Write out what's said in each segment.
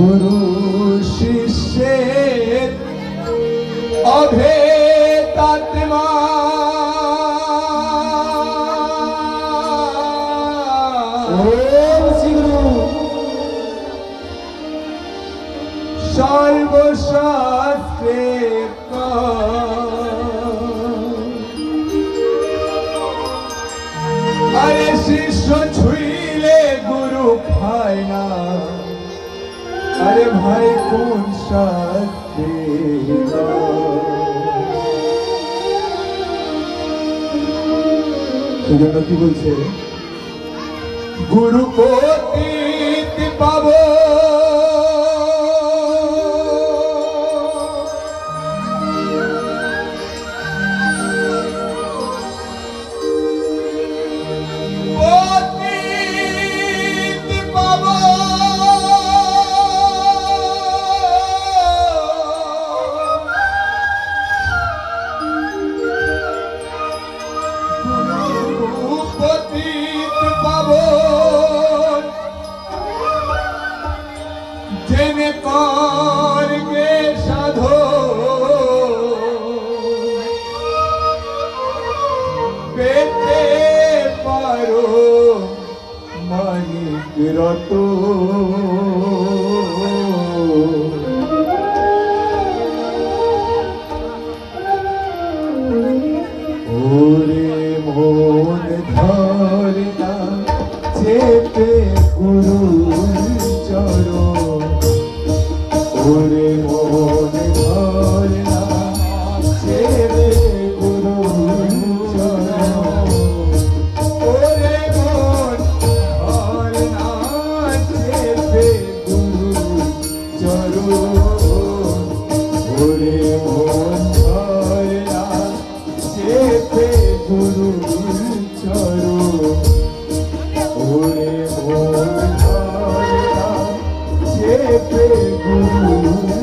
গুরু শিষ্যের অভেদাত্মা সর্বশাস্ত্রে আরে শিষ্য ছুঁইলে গুরু খায় না। আরে ভাই কোন শাস্ত্রে সেজন্য কি বলছে গুরু পতিত পাবো জেনে করগে সাধো পেতে পারো মানিক ওরে মন ধরে না চেপে গুরুর চরণ ওরে মন ধরে না চেপে গুরুর চরণ ওরে মন ধরে না চেপে গুরুর চরণ ওরে মন ধরে না চেপে গুরুর চরণ ওরে মন ধরে না চেপে গুরুর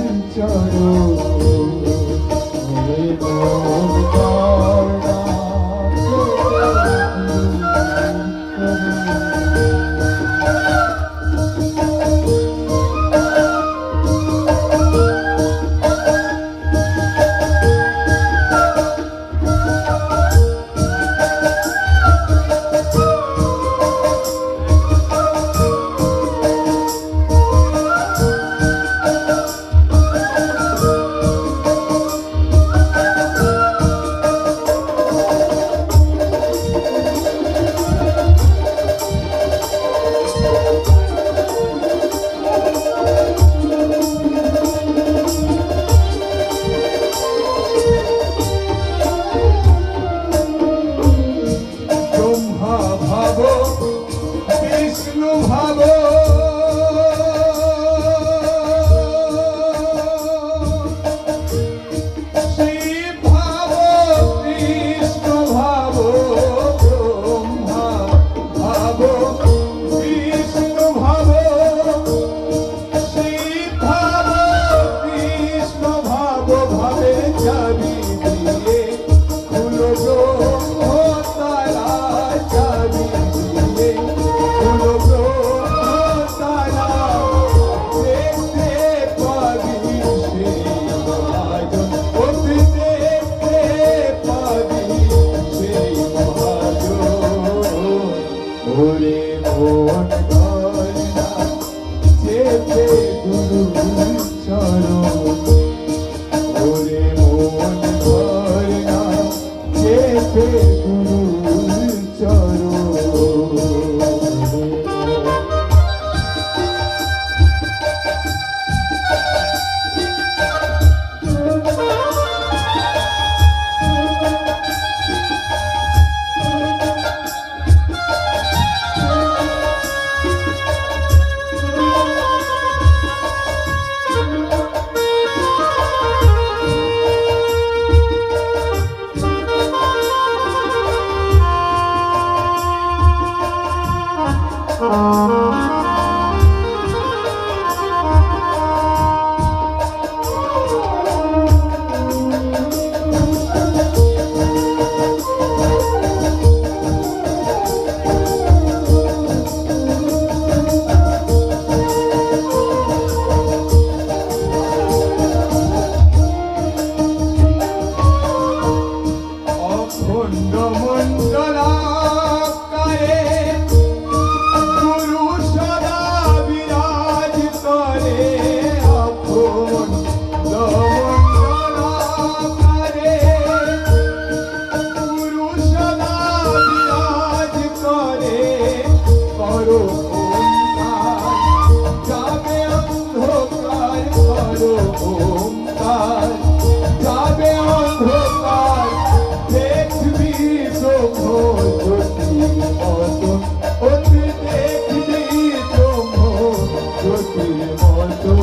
মতো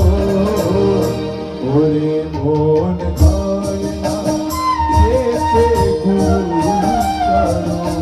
ওরে মন ধরে না যেতে গুরুর চরণ